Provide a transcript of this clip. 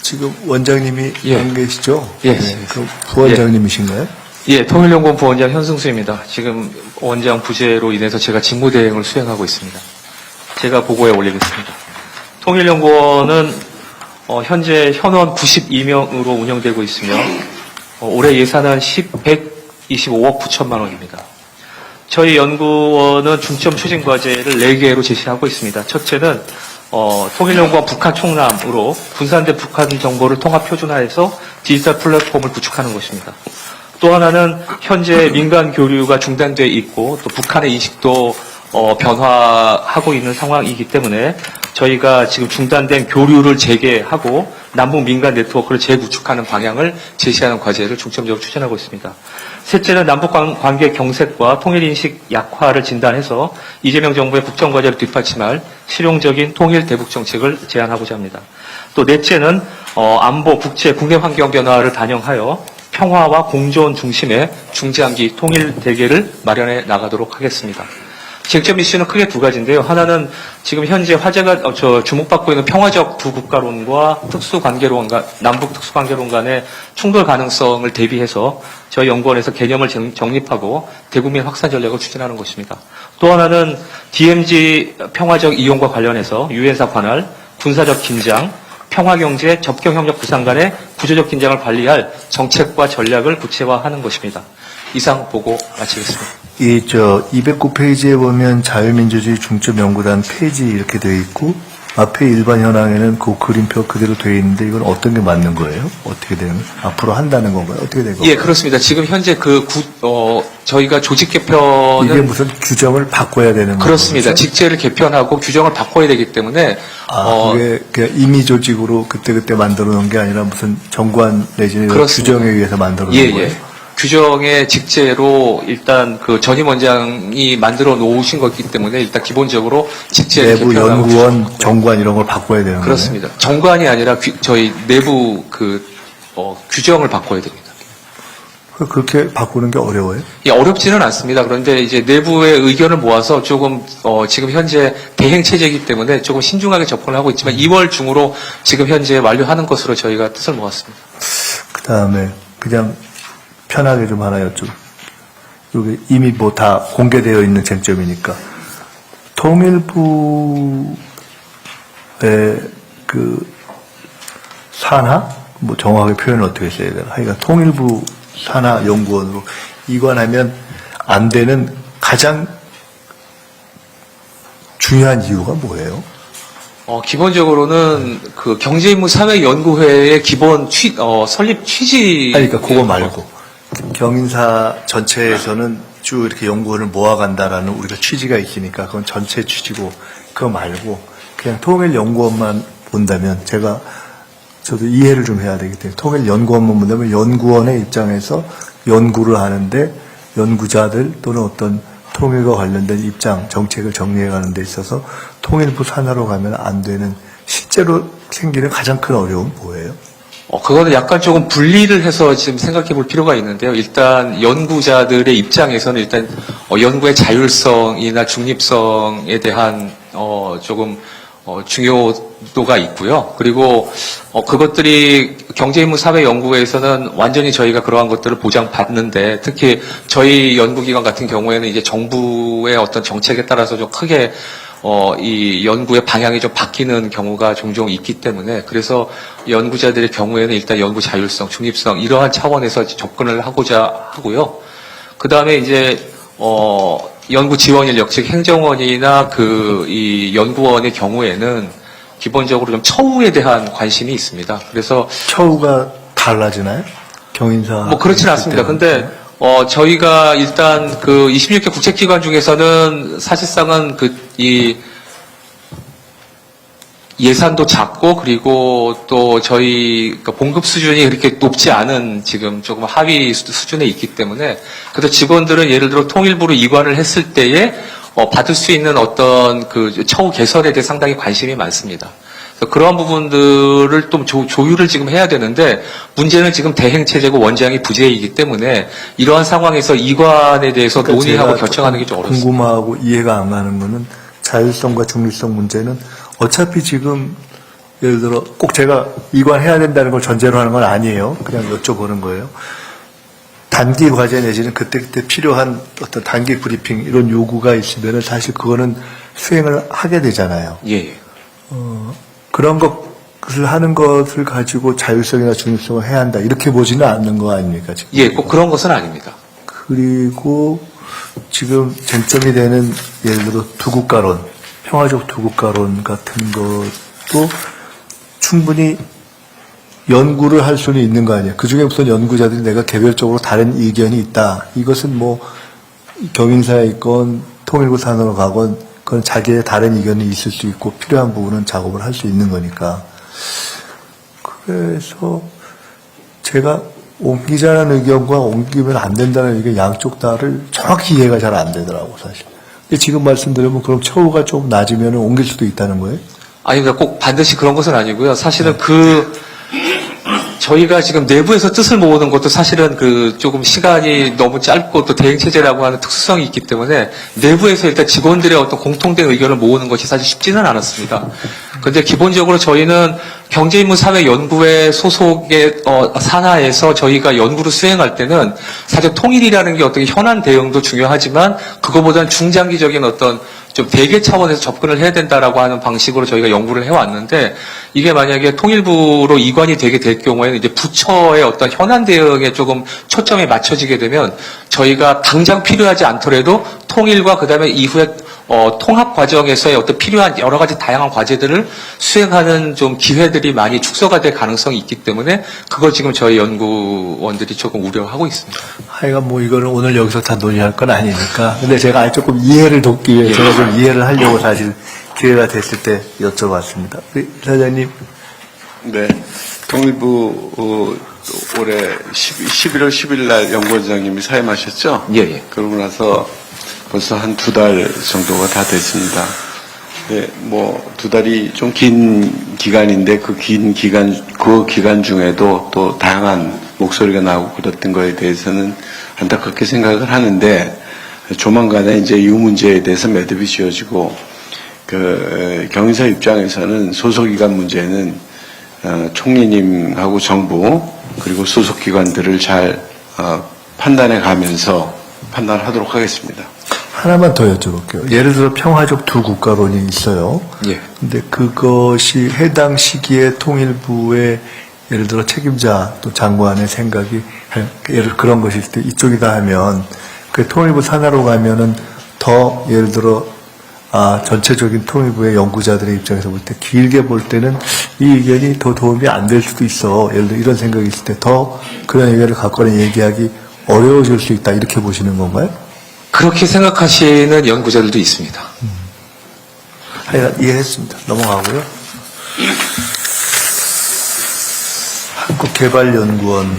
지금 원장님이 예. 안 계시죠? 예. 네, 그 부원장님이신가요? 예, 통일연구원 부원장 현승수입니다. 지금 원장 부재로 인해서 제가 직무대행을 수행하고 있습니다. 제가 보고에 올리겠습니다. 통일연구원은 현재 현원 92명으로 운영되고 있으며 올해 예산은 125억 9천만 원입니다. 저희 연구원은 중점 추진 과제를 4개로 제시하고 있습니다. 첫째는 통일연구원 북한 총남으로 분산된 북한 정보를 통합 표준화해서 디지털 플랫폼을 구축하는 것입니다. 또 하나는 현재 민간 교류가 중단돼 있고 또 북한의 인식도 변화하고 있는 상황이기 때문에 저희가 지금 중단된 교류를 재개하고 남북 민간 네트워크를 재구축하는 방향을 제시하는 과제를 중점적으로 추진하고 있습니다. 셋째는 남북 관계 경색과 통일인식 약화를 진단해서 이재명 정부의 국정과제를 뒷받침할 실용적인 통일 대북 정책을 제안하고자 합니다. 또 넷째는 안보, 국제, 국내 환경 변화를 반영하여 평화와 공존 중심의 중장기 통일 대계를 마련해 나가도록 하겠습니다. 쟁점 이슈는 크게 두 가지인데요. 하나는 지금 현재 화제가 주목받고 있는 평화적 두 국가론과 특수관계론, 남북 특수관계론 간의 충돌 가능성을 대비해서 저희 연구원에서 개념을 정립하고 대국민 확산 전략을 추진하는 것입니다. 또 하나는 DMZ 평화적 이용과 관련해서 유엔사 관할, 군사적 긴장, 평화경제, 접경협력 부상 간의 구조적 긴장을 관리할 정책과 전략을 구체화하는 것입니다. 이상 보고 마치겠습니다. 209페이지에 보면 자유민주주의 중점연구단 페이지 이렇게 되어 있고, 앞에 일반 현황에는 그 그림표 그대로 되어 있는데, 이건 어떤 게 맞는 거예요? 어떻게 되는, 앞으로 한다는 건가요? 어떻게 된 건가요? 예, 그렇습니다. 지금 현재 저희가 조직 개편은. 이게 무슨 규정을 바꿔야 되는 거죠? 그렇습니다. 직제를 개편하고 규정을 바꿔야 되기 때문에. 그게 그냥 임의 조직으로 그때그때 만들어 놓은 게 아니라 무슨 정관 내지는 규정에 의해서 만들어 놓은 거예요? 예. 규정의 직제로 일단 그 전임 원장이 만들어 놓으신 거기 때문에 일단 기본적으로 직제를 내부 개편하고 연구원, 정관 이런 걸 바꿔야 되는 거예요? 그렇습니다. 정관이 아니라 저희 내부 규정을 바꿔야 됩니다. 그렇게 바꾸는 게 어려워요? 예, 어렵지는 않습니다. 그런데 이제 내부의 의견을 모아서 조금 지금 현재 대행 체제이기 때문에 조금 신중하게 접근을 하고 있지만 2월 중으로 지금 현재 완료하는 것으로 저희가 뜻을 모았습니다. 그 다음에 그냥 편하게 좀 하나 여쭤. 여기 이미 뭐 다 공개되어 있는 쟁점이니까 통일부의 그 산하 뭐 정확하게 표현을 어떻게 써야 되나? 하여간 통일부 산하 연구원으로 이관하면 안 되는 가장 중요한 이유가 뭐예요? 기본적으로는 그 경제인문사회연구회의 기본 설립 취지. 아니, 그러니까 그거 말고 경인사 전체에서는 쭉 이렇게 연구원을 모아간다라는 우리가 취지가 있으니까 그건 전체 취지고, 그거 말고 그냥 통일연구원만 본다면 저도 이해를 좀 해야 되기 때문에 통일연구원만 본다면 연구원의 입장에서 연구를 하는데 연구자들 또는 어떤 통일과 관련된 입장, 정책을 정리해가는 데 있어서 통일부 산하로 가면 안 되는 실제로 생기는 가장 큰 어려움은 뭐예요? 그거는 약간 조금 분리를 해서 지금 생각해 볼 필요가 있는데요. 일단 연구자들의 입장에서는 일단 연구의 자율성이나 중립성에 대한 조금 중요도가 있고요. 그리고 그것들이 경제인문사회연구회에서는 완전히 저희가 그러한 것들을 보장받는데, 특히 저희 연구기관 같은 경우에는 이제 정부의 어떤 정책에 따라서 좀 크게 이 연구의 방향이 좀 바뀌는 경우가 종종 있기 때문에, 그래서 연구자들의 경우에는 일단 연구 자율성, 중립성 이러한 차원에서 접근을 하고자 하고요. 그 다음에 이제 연구 지원 인력, 즉 행정원이나 이 연구원의 경우에는 기본적으로 좀 처우에 대한 관심이 있습니다. 그래서 처우가 달라지나요? 경인사 뭐 그렇지는 않습니다. 근데 저희가 일단 그 26개 국책기관 중에서는 사실상은 이 예산도 작고, 그리고 또 저희 봉급 수준이 그렇게 높지 않은 지금 조금 하위 수준에 있기 때문에, 그래서 직원들은 예를 들어 통일부로 이관을 했을 때에 받을 수 있는 어떤 그 처우 개선에 대해 상당히 관심이 많습니다. 그래서 그러한 부분들을 또 조율을 지금 해야 되는데, 문제는 지금 대행 체제고 원장이 부재이기 때문에 이러한 상황에서 이관에 대해서 논의하고 결정하는 게 좀 어렵습니다. 궁금하고 이해가 안 가는 거는 자율성과 중립성 문제는 어차피 지금 예를 들어 꼭 제가 이관해야 된다는 걸 전제로 하는 건 아니에요. 그냥 여쭤보는 거예요. 단기 과제 내지는 그때그때 필요한 어떤 단기 브리핑 이런 요구가 있으면 사실 그거는 수행을 하게 되잖아요. 예. 그런 것을 하는 것을 가지고 자율성이나 중립성을 해야 한다. 이렇게 보지는 않는 거 아닙니까? 지금? 예, 꼭 그런 것은 아닙니다. 그리고 지금 쟁점이 되는 예를 들어 두국가론, 평화적 두국가론 같은 것도 충분히 연구를 할 수는 있는 거 아니에요. 그중에 무슨 연구자들이 내가 개별적으로 다른 의견이 있다. 이것은 뭐 경인사에 있건 통일부 산으로 가건 그건 자기의 다른 의견이 있을 수 있고 필요한 부분은 작업을 할 수 있는 거니까. 그래서 제가 옮기자는 의견과 옮기면 안 된다는 의견 양쪽 다를 정확히 이해가 잘 안 되더라고 사실. 근데 지금 말씀드리면 그럼 처우가 좀 낮으면 옮길 수도 있다는 거예요? 아닙니다. 꼭 반드시 그런 것은 아니고요. 사실은 저희가 지금 내부에서 뜻을 모으는 것도 사실은 조금 시간이 너무 짧고 또 대행체제라고 하는 특수성이 있기 때문에 내부에서 일단 직원들의 어떤 공통된 의견을 모으는 것이 사실 쉽지는 않았습니다. 그런데 기본적으로 저희는 경제인문사회연구회 소속의 산하에서 저희가 연구를 수행할 때는 사실 통일이라는 게 어떤 현안 대응도 중요하지만 그거보다는 중장기적인 어떤 좀 대개 차원에서 접근을 해야 된다라고 하는 방식으로 저희가 연구를 해왔는데 이게 만약에 통일부로 이관이 되게 될 경우에는 이제 부처의 어떤 현안 대응에 조금 초점이 맞춰지게 되면 저희가 당장 필요하지 않더라도 통일과 그다음에 이후에 통합 과정에서의 어떤 필요한 여러 가지 다양한 과제들을 수행하는 좀 기회들이 많이 축소가 될 가능성이 있기 때문에 그걸 지금 저희 연구원들이 조금 우려하고 있습니다. 하여간 뭐 이거는 오늘 여기서 다 논의할 건 아니니까. 근데 제가 조금 이해를 돕기 위해 제가 좀 이해를 하려고 사실 기회가 됐을 때 여쭤봤습니다. 우리 사장님. 네. 통일부 올해 11월 10일 날 연구원장님이 사임하셨죠? 예, 예. 그러고 나서 벌써 한 2달 정도가 다 됐습니다. 네, 뭐 2달이 좀 긴 기간인데 그 기간 중에도 또 다양한 목소리가 나오고 그랬던 거에 대해서는 안타깝게 생각을 하는데 조만간에 이제 이 문제에 대해서 매듭이 지어지고 경인사 입장에서는 소속기관 문제는 총리님하고 정부 그리고 소속기관들을 잘 판단해 가면서 판단하도록 하겠습니다. 하나만 더 여쭤볼게요. 예를 들어 평화적 두 국가론이 있어요. 예. 근데 그것이 해당 시기에 통일부의 예를 들어 책임자 또 장관의 생각이 예를 그런 것일 때 이쪽이다 하면 그 통일부 산하로 가면은 더 예를 들어 전체적인 통일부의 연구자들의 입장에서 볼 때 길게 볼 때는 이 의견이 더 도움이 안 될 수도 있어. 예를 들어 이런 생각이 있을 때 더 그런 의견을 갖고는 얘기하기 어려워질 수 있다. 이렇게 보시는 건가요? 그렇게 생각하시는 연구자들도 있습니다. 하여간 이해했습니다. 넘어가고요. 한국개발연구원